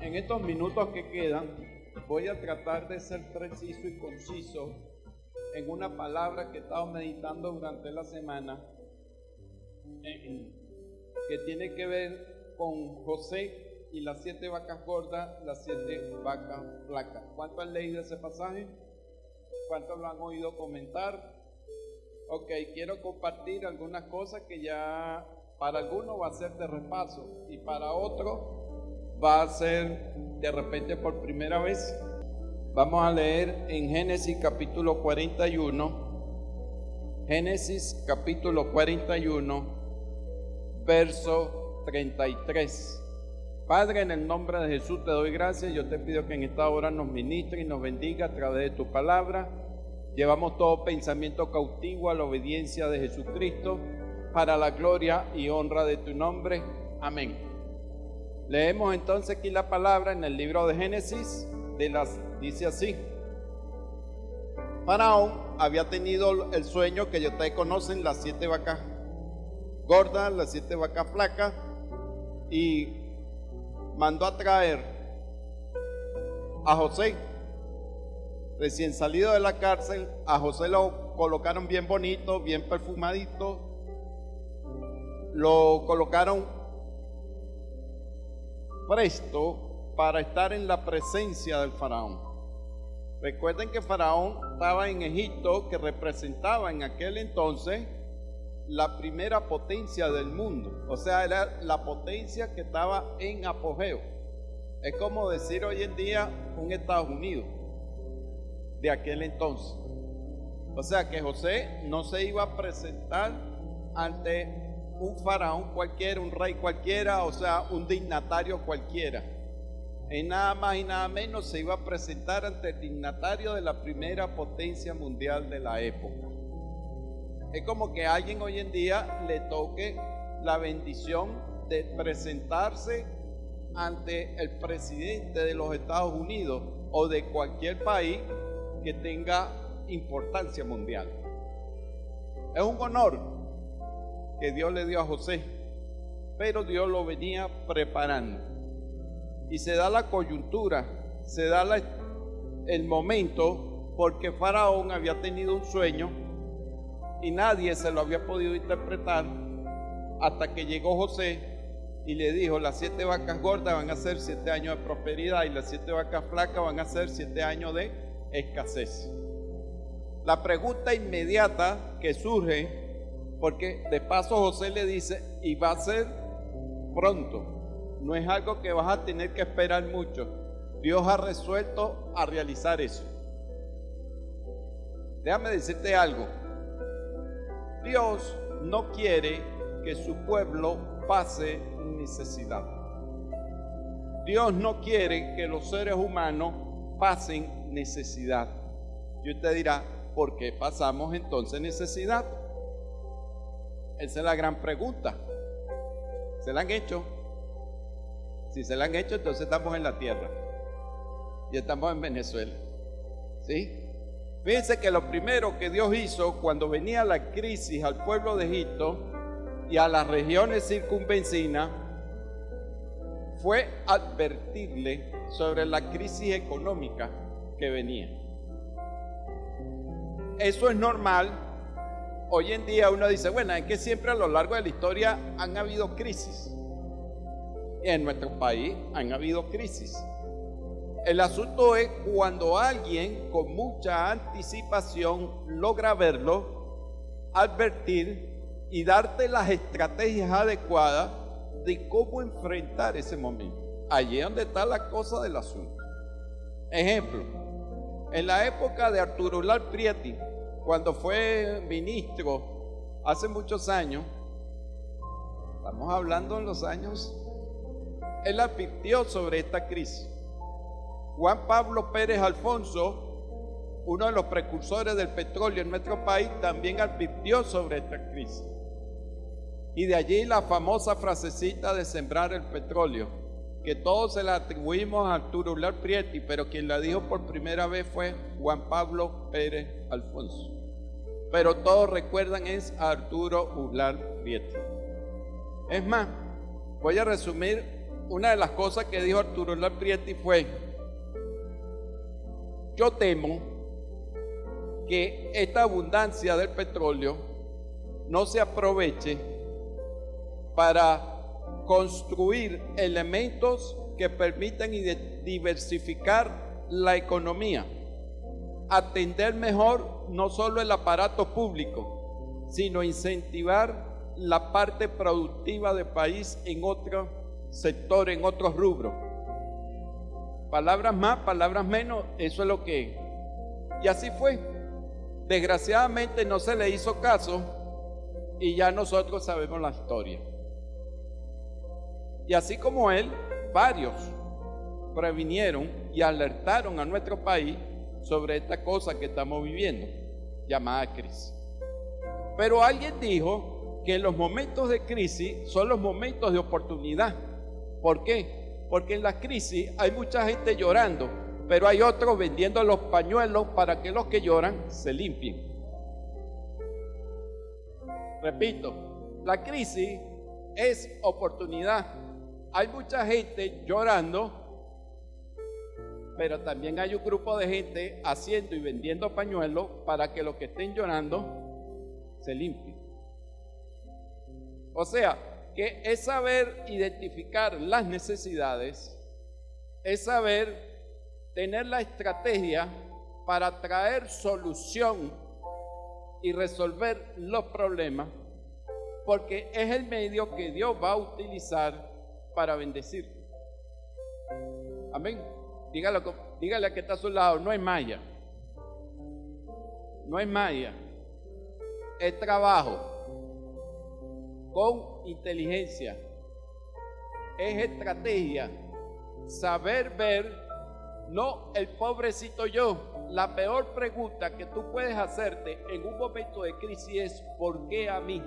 En estos minutos que quedan, voy a tratar de ser preciso y conciso en una palabra que he estado meditando durante la semana, que tiene que ver con José y las 7 vacas gordas, las 7 vacas flacas. ¿Cuántos han leído ese pasaje? ¿Cuántos lo han oído comentar? Ok, quiero compartir algunas cosas que ya para algunos va a ser de repaso y para otros va a ser de repente por primera vez. Vamos a leer en Génesis capítulo 41, Génesis capítulo 41, verso 33. Padre, en el nombre de Jesús te doy gracias. Yo te pido que en esta hora nos ministre y nos bendiga a través de tu palabra. Llevamos todo pensamiento cautivo a la obediencia de Jesucristo para la gloria y honra de tu nombre. Amén. Leemos entonces aquí la palabra en el libro de Génesis. Dice así: Faraón había tenido el sueño que ya ustedes conocen, las 7 vacas gordas, las 7 vacas flacas, y mandó a traer a José, recién salido de la cárcel. A José lo colocaron bien bonito, bien perfumadito, lo colocaron presto para estar en la presencia del faraón. Recuerden que Faraón estaba en Egipto, que representaba en aquel entonces la primera potencia del mundo, o sea, era la potencia que estaba en apogeo. Es como decir hoy en día un Estados Unidos de aquel entonces. O sea que José no se iba a presentar ante un faraón cualquiera, un rey cualquiera, o sea, un dignatario cualquiera. En nada más y nada menos se iba a presentar ante el dignatario de la primera potencia mundial de la época. Es como que a alguien hoy en día le toque la bendición de presentarse ante el presidente de los Estados Unidos o de cualquier país que tenga importancia mundial. Es un honor que Dios le dio a José, pero Dios lo venía preparando. Y se da la coyuntura, se da el momento, porque Faraón había tenido un sueño y nadie se lo había podido interpretar hasta que llegó José y le dijo: las 7 vacas gordas van a ser 7 años de prosperidad y las 7 vacas flacas van a ser 7 años de escasez. La pregunta inmediata que surge, porque de paso José le dice: y va a ser pronto, no es algo que vas a tener que esperar mucho. Dios ha resuelto a realizar eso. Déjame decirte algo. Dios no quiere que su pueblo pase necesidad. Dios no quiere que los seres humanos pasen necesidad. Y usted dirá: ¿por qué pasamos entonces necesidad? Esa es la gran pregunta. ¿Se la han hecho? Si se la han hecho, entonces estamos en la tierra y estamos en Venezuela. ¿Sí? Fíjense que lo primero que Dios hizo cuando venía la crisis al pueblo de Egipto y a las regiones circunvecinas fue advertirle sobre la crisis económica que venía. Eso es normal. Hoy en día uno dice: bueno, es que siempre a lo largo de la historia han habido crisis. En nuestro país han habido crisis. El asunto es cuando alguien con mucha anticipación logra verlo, advertir y darte las estrategias adecuadas de cómo enfrentar ese momento. Allí es donde está la cosa del asunto. Ejemplo, en la época de Arturo Uslar Prieto, cuando fue ministro hace muchos años, estamos hablando en los años, él advirtió sobre esta crisis. Juan Pablo Pérez Alfonso, uno de los precursores del petróleo en nuestro país, también advirtió sobre esta crisis. Y de allí la famosa frasecita de sembrar el petróleo, que todos se la atribuimos a Arturo Uslar Prieto, pero quien la dijo por primera vez fue Juan Pablo Pérez Alfonso. Pero todos recuerdan es a Arturo Uslar Prieto. Es más, voy a resumir una de las cosas que dijo Arturo Larprieti fue: yo temo que esta abundancia del petróleo no se aproveche para construir elementos que permitan diversificar la economía, atender mejor no solo el aparato público, sino incentivar la parte productiva del país en otro sector, en otros rubros. Palabras más, palabras menos, eso es lo que es. Y así fue. Desgraciadamente no se le hizo caso y ya nosotros sabemos la historia. Y así como él, varios previnieron y alertaron a nuestro país sobre esta cosa que estamos viviendo, llamada crisis. Pero alguien dijo que los momentos de crisis son los momentos de oportunidad. ¿Por qué? Porque en la crisis hay mucha gente llorando, pero hay otros vendiendo los pañuelos para que los que lloran se limpien. Repito, la crisis es oportunidad. Hay mucha gente llorando, pero también hay un grupo de gente haciendo y vendiendo pañuelos para que los que estén llorando se limpien. O sea, que es saber identificar las necesidades, es saber tener la estrategia para traer solución y resolver los problemas, porque es el medio que Dios va a utilizar para bendecir. Amén. Dígale a que está a su lado: no es magia, no es magia, es trabajo con inteligencia, es estrategia, saber ver, no el pobrecito yo. La peor pregunta que tú puedes hacerte en un momento de crisis es: ¿por qué a mí?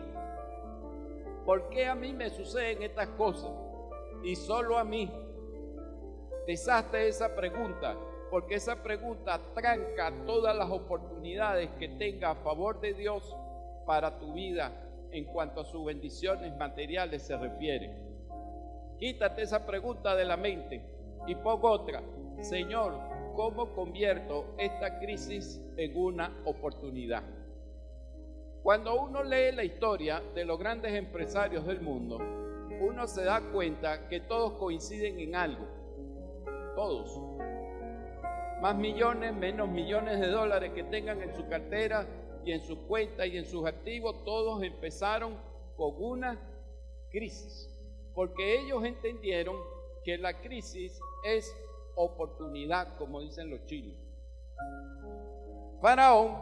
¿Por qué a mí me suceden estas cosas? Y solo a mí. Deshazte esa pregunta, porque esa pregunta tranca todas las oportunidades que tenga a favor de Dios para tu vida en cuanto a sus bendiciones materiales se refiere. Quítate esa pregunta de la mente y pon otra: Señor, ¿cómo convierto esta crisis en una oportunidad? Cuando uno lee la historia de los grandes empresarios del mundo, uno se da cuenta que todos coinciden en algo. Todos. Más millones, menos millones de dólares que tengan en su cartera y en sus cuentas y en sus activos, todos empezaron con una crisis, porque ellos entendieron que la crisis es oportunidad, como dicen los chinos. Faraón,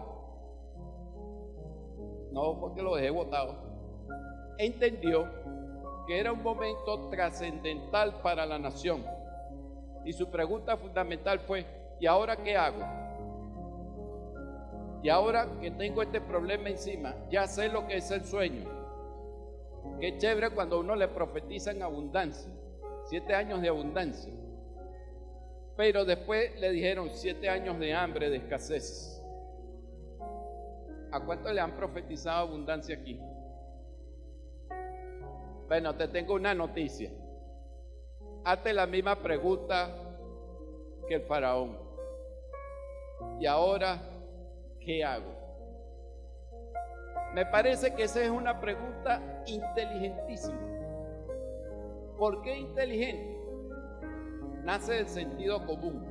no porque lo dejé botado, entendió que era un momento trascendental para la nación, y su pregunta fundamental fue: ¿y ahora qué hago? Y ahora que tengo este problema encima, ya sé lo que es el sueño. Qué chévere cuando uno le profetizan abundancia, 7 años de abundancia. Pero después le dijeron 7 años de hambre, de escasez. ¿A cuánto le han profetizado abundancia aquí? Bueno, te tengo una noticia. Hazte la misma pregunta que el faraón. ¿Y ahora qué hago? Me parece que esa es una pregunta inteligentísima. ¿Por qué inteligente? Nace del sentido común.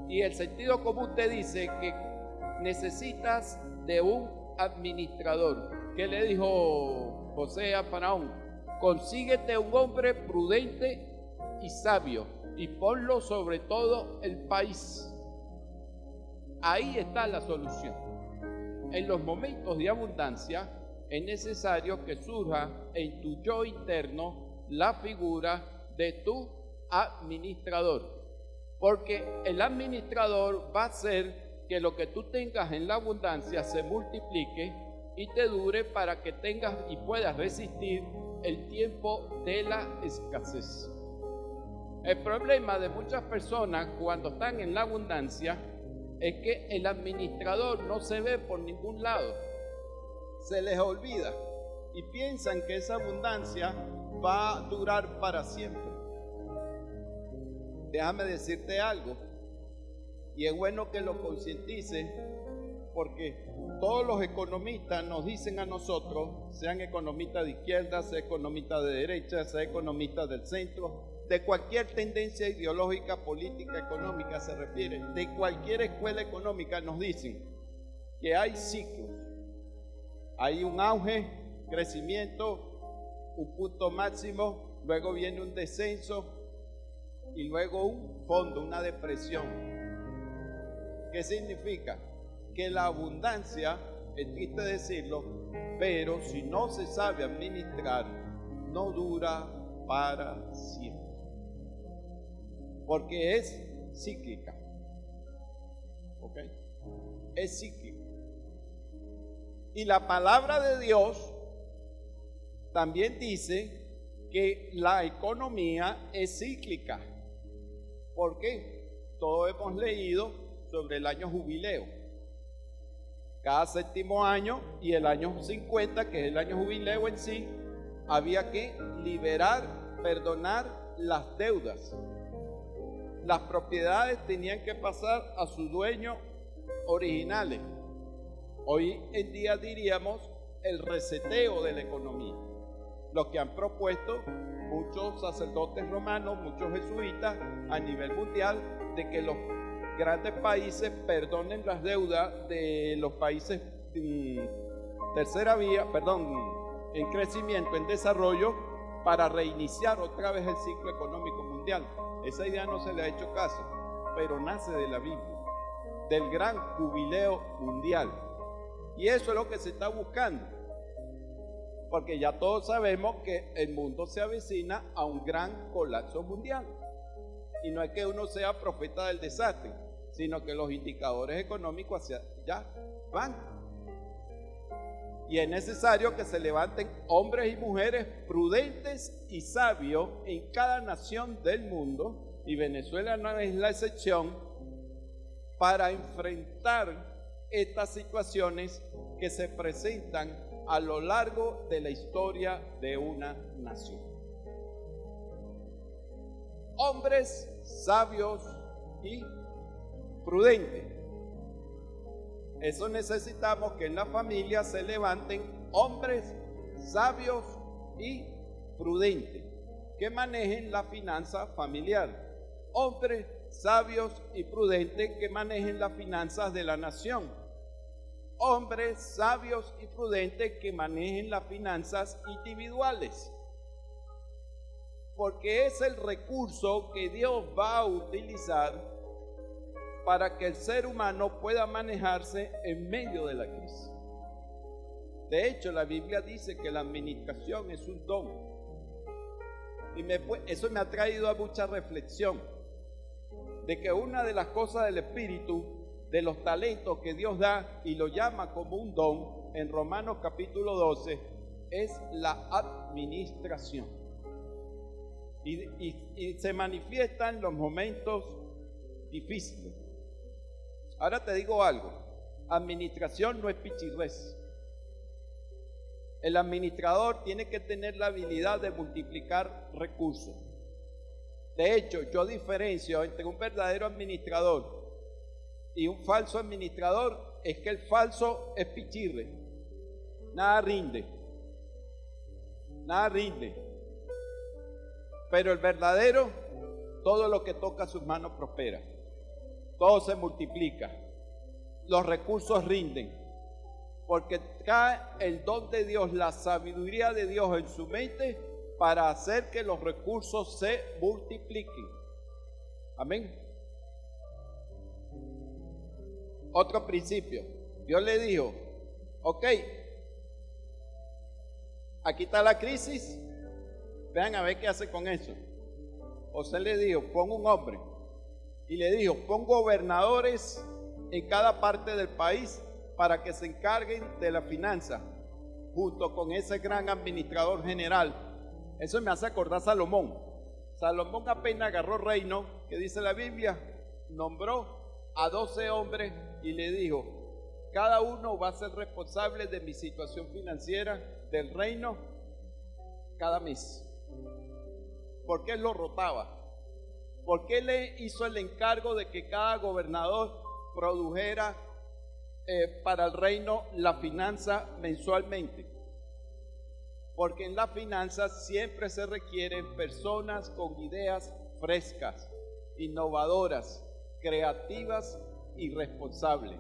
Y el sentido común te dice que necesitas de un administrador. ¿Qué le dijo José a Faraón? Consíguete un hombre prudente y sabio y ponlo sobre todo el país. Ahí está la solución. En los momentos de abundancia es necesario que surja en tu yo interno la figura de tu administrador, porque el administrador va a hacer que lo que tú tengas en la abundancia se multiplique y te dure para que tengas y puedas resistir el tiempo de la escasez. El problema de muchas personas cuando están en la abundancia es que el administrador no se ve por ningún lado, se les olvida y piensan que esa abundancia va a durar para siempre. Déjame decirte algo, y es bueno que lo concientices, porque todos los economistas nos dicen a nosotros, sean economistas de izquierda, sean economistas de derecha, sean economistas del centro, de cualquier tendencia ideológica, política, económica se refiere, de cualquier escuela económica nos dicen que hay ciclos, hay un auge, crecimiento, un punto máximo, luego viene un descenso y luego un fondo, una depresión. ¿Qué significa? Que la abundancia, es triste decirlo, pero si no se sabe administrar, no dura para siempre. Porque es cíclica. ¿Ok? Es cíclica. Y la palabra de Dios también dice que la economía es cíclica. ¿Por qué? Todos hemos leído sobre el año jubileo. Cada séptimo año y el año 50, que es el año jubileo en sí, había que liberar, perdonar las deudas. Las propiedades tenían que pasar a sus dueños originales. Hoy en día diríamos el reseteo de la economía. Lo que han propuesto muchos sacerdotes romanos, muchos jesuitas a nivel mundial, de que los grandes países perdonen las deudas de los países tercera vía, en crecimiento, en desarrollo, para reiniciar otra vez el ciclo económico mundial. Esa idea no se le ha hecho caso, pero nace de la Biblia, del gran jubileo mundial. Y eso es lo que se está buscando, porque ya todos sabemos que el mundo se avecina a un gran colapso mundial. Y no es que uno sea profeta del desastre, sino que los indicadores económicos hacia allá van. Y es necesario que se levanten hombres y mujeres prudentes y sabios en cada nación del mundo, y Venezuela no es la excepción, para enfrentar estas situaciones que se presentan a lo largo de la historia de una nación. Hombres sabios y prudentes. Eso necesitamos, que en la familia se levanten hombres sabios y prudentes que manejen la finanza familiar. Hombres sabios y prudentes que manejen las finanzas de la nación. Hombres sabios y prudentes que manejen las finanzas individuales. Porque es el recurso que Dios va a utilizar para que el ser humano pueda manejarse en medio de la crisis. De hecho, la Biblia dice que la administración es un don. Y eso me ha traído a mucha reflexión, de que una de las cosas del Espíritu, de los talentos que Dios da y lo llama como un don, en Romanos capítulo 12, es la administración. Y se manifiesta en los momentos difíciles. Ahora te digo algo, administración no es pichirres. El administrador tiene que tener la habilidad de multiplicar recursos. De hecho, yo diferencio entre un verdadero administrador y un falso administrador, es que el falso es pichirre, nada rinde, pero el verdadero, todo lo que toca sus manos prospera, todo se multiplica, los recursos rinden, porque trae el don de Dios, la sabiduría de Dios en su mente para hacer que los recursos se multipliquen. Amén. Otro principio, Dios le dijo, ok, aquí está la crisis, vean a ver qué hace con eso. José le dijo, pon un hombre, y le dijo, pon gobernadores en cada parte del país para que se encarguen de la finanza, junto con ese gran administrador general. Eso me hace acordar a Salomón. Salomón apenas agarró reino, que dice la Biblia, nombró a 12 hombres y le dijo, cada uno va a ser responsable de mi situación financiera del reino cada mes. ¿Por qué lo rotaba? ¿Por qué le hizo el encargo de que cada gobernador produjera para el reino la finanza mensualmente? Porque en la finanza siempre se requieren personas con ideas frescas, innovadoras, creativas y responsables.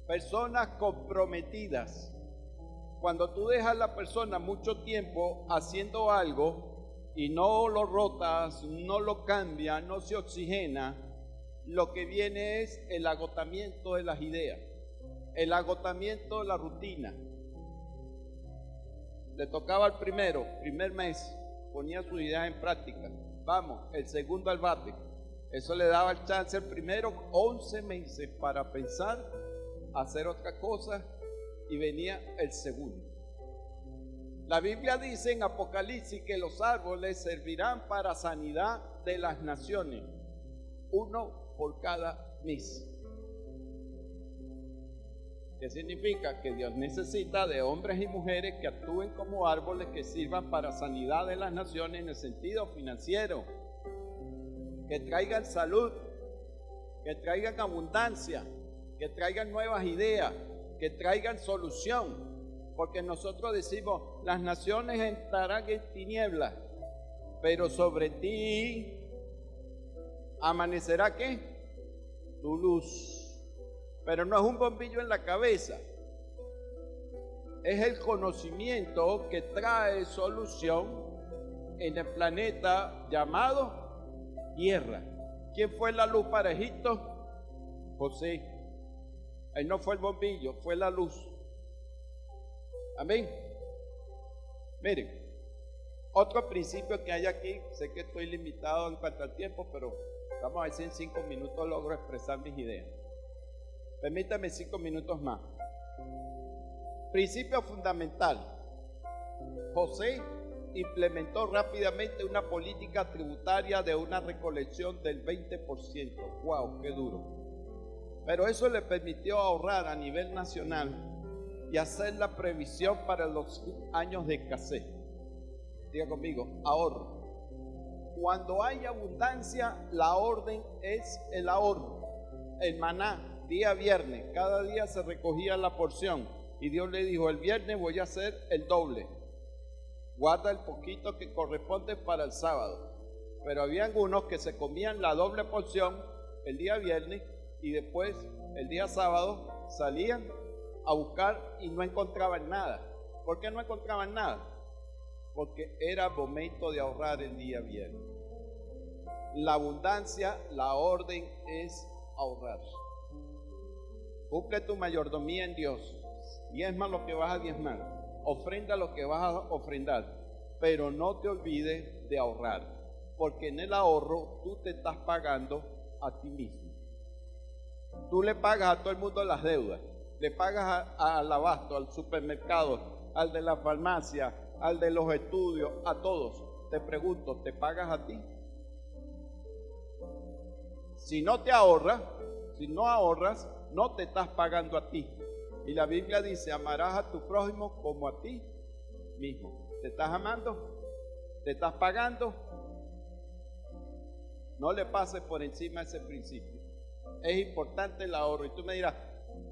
Personas comprometidas. Cuando tú dejas a la persona mucho tiempo haciendo algo y no lo rotas, no lo cambias, no se oxigena, lo que viene es el agotamiento de las ideas, el agotamiento de la rutina. Le tocaba al primer mes, ponía sus ideas en práctica. Vamos, el segundo al bate. Eso le daba el chance al primero 11 meses para pensar, hacer otra cosa, y venía el segundo. La Biblia dice en Apocalipsis que los árboles servirán para sanidad de las naciones, uno por cada mes. ¿Qué significa? Que Dios necesita de hombres y mujeres que actúen como árboles que sirvan para sanidad de las naciones en el sentido financiero, que traigan salud, que traigan abundancia, que traigan nuevas ideas, que traigan solución. Porque nosotros decimos, las naciones estarán en tinieblas, pero sobre ti amanecerá ¿qué? Tu luz. Pero no es un bombillo en la cabeza, es el conocimiento que trae solución en el planeta llamado Tierra. ¿Quién fue la luz para Egipto? José. Él no fue el bombillo, fue la luz. Amén. Miren, otro principio que hay aquí, sé que estoy limitado en cuanto al tiempo, pero vamos a ver si en 5 minutos logro expresar mis ideas. Permítame 5 minutos más. Principio fundamental. José implementó rápidamente una política tributaria de una recolección del 20%. ¡Wow! ¡Qué duro! Pero eso le permitió ahorrar a nivel nacional y hacer la previsión para los años de escasez. Diga conmigo, ahorro. Cuando hay abundancia, la orden es el ahorro. El maná. Día viernes, cada día se recogía la porción y Dios le dijo, el viernes voy a hacer el doble, guarda el poquito que corresponde para el sábado. Pero había algunos que se comían la doble porción el día viernes y después el día sábado salían a buscar y no encontraban nada. ¿Por qué no encontraban nada? Porque era momento de ahorrar el día viernes. La abundancia, la orden es ahorrar. Cumple tu mayordomía en Dios. Diezma lo que vas a diezmar. Ofrenda lo que vas a ofrendar. Pero no te olvides de ahorrar. Porque en el ahorro tú te estás pagando a ti mismo. Tú le pagas a todo el mundo las deudas. Le pagas al abasto, al supermercado, al de la farmacia, al de los estudios, a todos. Te pregunto, ¿te pagas a ti? Si no te ahorras, si no ahorras, no te estás pagando a ti. Y la Biblia dice, amarás a tu prójimo como a ti mismo. ¿Te estás amando? ¿Te estás pagando? No le pases por encima ese principio. Es importante el ahorro. Y tú me dirás,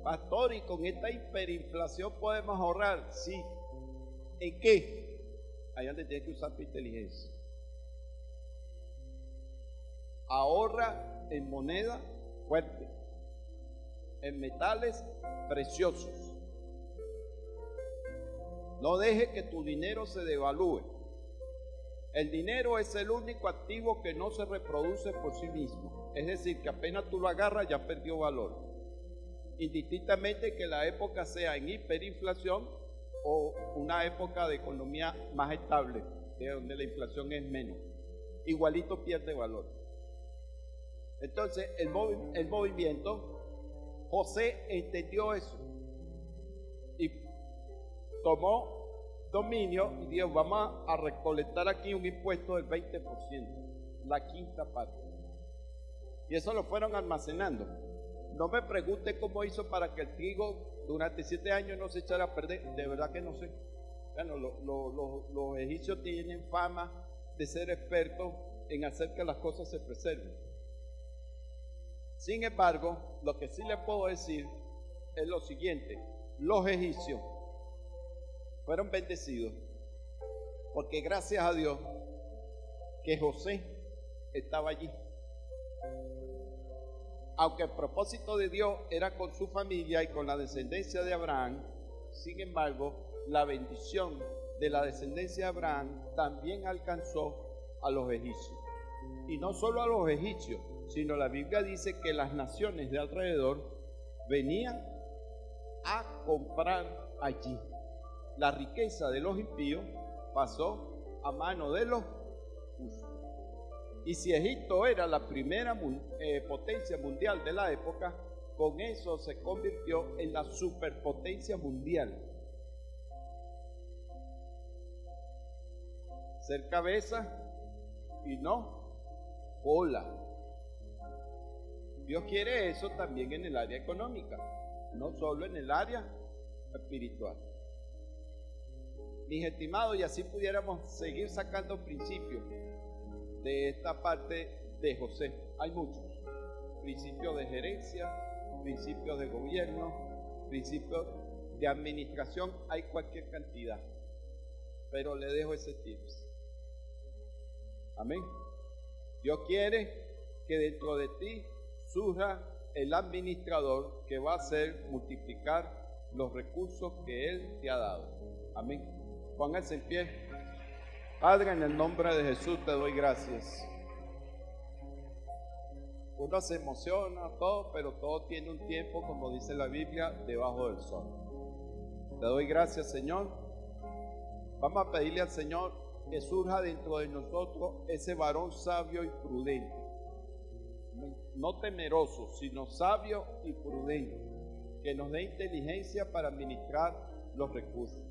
pastor, ¿y con esta hiperinflación podemos ahorrar? Sí. ¿En qué? Ahí donde tienes que usar tu inteligencia. Ahorra en moneda fuerte, en metales preciosos. No dejes que tu dinero se devalúe. El dinero es el único activo que no se reproduce por sí mismo. Es decir, que apenas tú lo agarras ya perdió valor. Indistintamente que la época sea en hiperinflación o una época de economía más estable, de donde la inflación es menos. Igualito pierde valor. Entonces, el movimiento, José entendió eso y tomó dominio y dijo, vamos a recolectar aquí un impuesto del 20%, la quinta parte. Y eso lo fueron almacenando. No me pregunte cómo hizo para que el trigo durante 7 años no se echara a perder, de verdad que no sé. Bueno, los egipcios tienen fama de ser expertos en hacer que las cosas se preserven. Sin embargo, lo que sí les puedo decir es lo siguiente: los egipcios fueron bendecidos porque gracias a Dios que José estaba allí. Aunque el propósito de Dios era con su familia y con la descendencia de Abraham, sin embargo, la bendición de la descendencia de Abraham también alcanzó a los egipcios. Y no solo a los egipcios, sino la Biblia dice que las naciones de alrededor venían a comprar allí. La riqueza de los impíos pasó a mano de los justos. Y si Egipto era la primera potencia mundial de la época, con eso se convirtió en la superpotencia mundial. Ser cabeza y no cola. Dios quiere eso también en el área económica, no solo en el área espiritual. Mis estimados, y así pudiéramos seguir sacando principios de esta parte de José. Hay muchos principios de gerencia, principios de gobierno, principios de administración, hay cualquier cantidad, pero le dejo ese tips. Amén. Dios quiere que dentro de ti surja el administrador que va a hacer multiplicar los recursos que Él te ha dado. Amén. Pónganse en pie. Padre, en el nombre de Jesús te doy gracias. Uno se emociona, todo, pero todo tiene un tiempo, como dice la Biblia, debajo del sol. Te doy gracias, Señor. Vamos a pedirle al Señor que surja dentro de nosotros ese varón sabio y prudente. No temeroso, sino sabio y prudente, que nos dé inteligencia para administrar los recursos.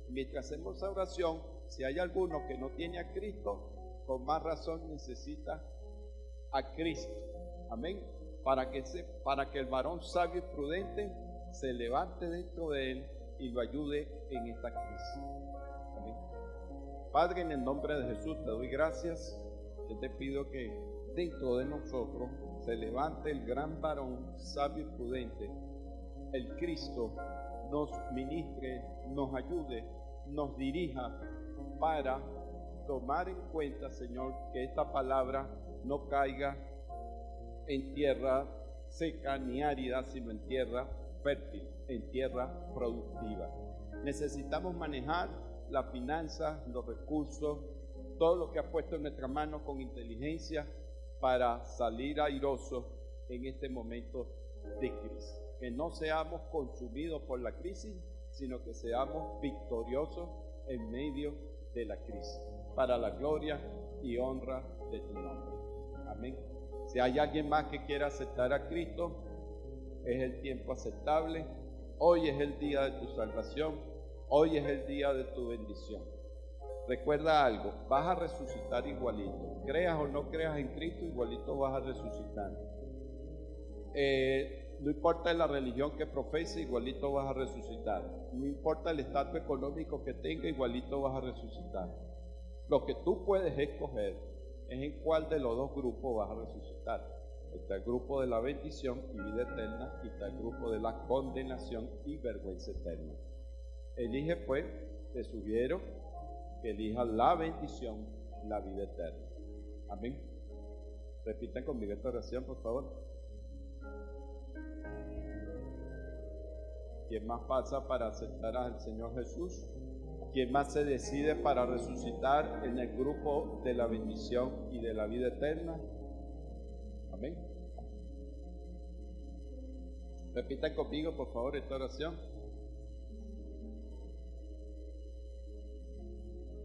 Mientras hacemos esa oración, si hay alguno que no tiene a Cristo, con más razón necesita a Cristo. Amén. Para que el varón sabio y prudente se levante dentro de él y lo ayude en esta crisis. Amén. Padre, en el nombre de Jesús te doy gracias. Yo te pido que dentro de nosotros se levante el gran varón sabio y prudente. El Cristo nos ministre, nos ayude, nos dirija para tomar en cuenta, Señor, que esta palabra no caiga en tierra seca ni árida, sino en tierra fértil, en tierra productiva. Necesitamos manejar las finanzas, los recursos, todo lo que ha puesto en nuestra mano con inteligencia para salir airosos en este momento de crisis. Que no seamos consumidos por la crisis, sino que seamos victoriosos en medio de la crisis, para la gloria y honra de tu nombre. Amén. Si hay alguien más que quiera aceptar a Cristo, es el tiempo aceptable. Hoy es el día de tu salvación. Hoy es el día de tu bendición. Recuerda algo, vas a resucitar igualito. Creas o no creas en Cristo, igualito vas a resucitar. No importa la religión que profese, igualito vas a resucitar. No importa el estatus económico que tenga, igualito vas a resucitar. Lo que tú puedes escoger es en cuál de los dos grupos vas a resucitar. Está el grupo de la bendición y vida eterna, y está el grupo de la condenación y vergüenza eterna. Elige pues, te sugiero que elijas la bendición, la vida eterna. Amén. Repitan conmigo esta oración, por favor. ¿Quién más pasa para aceptar al Señor Jesús? ¿Quién más se decide para resucitar en el grupo de la bendición y de la vida eterna? Amén. Repitan conmigo, por favor, esta oración.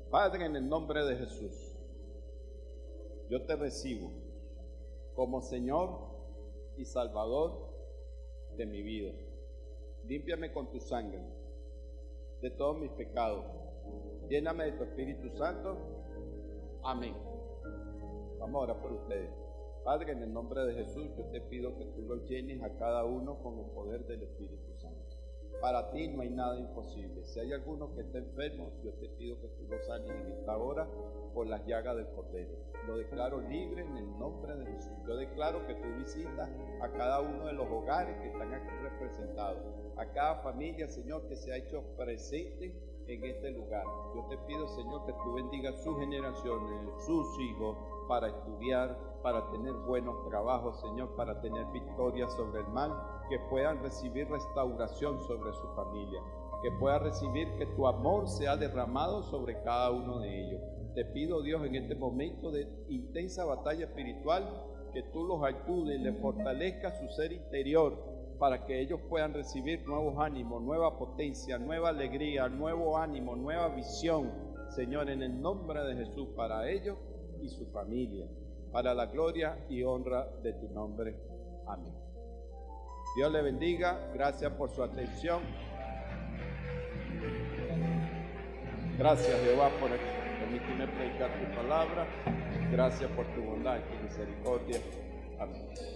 Padre, en el nombre de Jesús, yo te recibo como Señor y Salvador de mi vida. Límpiame con tu sangre de todos mis pecados. Lléname de tu Espíritu Santo. Amén. Vamos a orar por ustedes. Padre, en el nombre de Jesús, yo te pido que tú los llenes a cada uno con el poder del Espíritu Santo. Para ti no hay nada imposible. Si hay alguno que está enfermo, yo te pido que tú lo sanes en esta hora por las llagas del Cordero. Lo declaro libre en el nombre de Jesús. Yo declaro que tú visitas a cada uno de los hogares que están aquí representados, a cada familia, Señor, que se ha hecho presente en este lugar. Yo te pido, Señor, que tú bendigas sus generaciones, sus hijos, para estudiar, para tener buenos trabajos, Señor, para tener victoria sobre el mal, que puedan recibir restauración sobre su familia, que puedan recibir que tu amor sea derramado sobre cada uno de ellos. Te pido, Dios, en este momento de intensa batalla espiritual, que tú los ayudes y les fortalezcas su ser interior, para que ellos puedan recibir nuevos ánimos, nueva potencia, nueva alegría, nuevo ánimo, nueva visión, Señor, en el nombre de Jesús, para ellos y su familia, para la gloria y honra de tu nombre. Amén. Dios le bendiga. Gracias por su atención. Gracias, Jehová, por permitirme predicar tu palabra. Gracias por tu bondad y tu misericordia. Amén.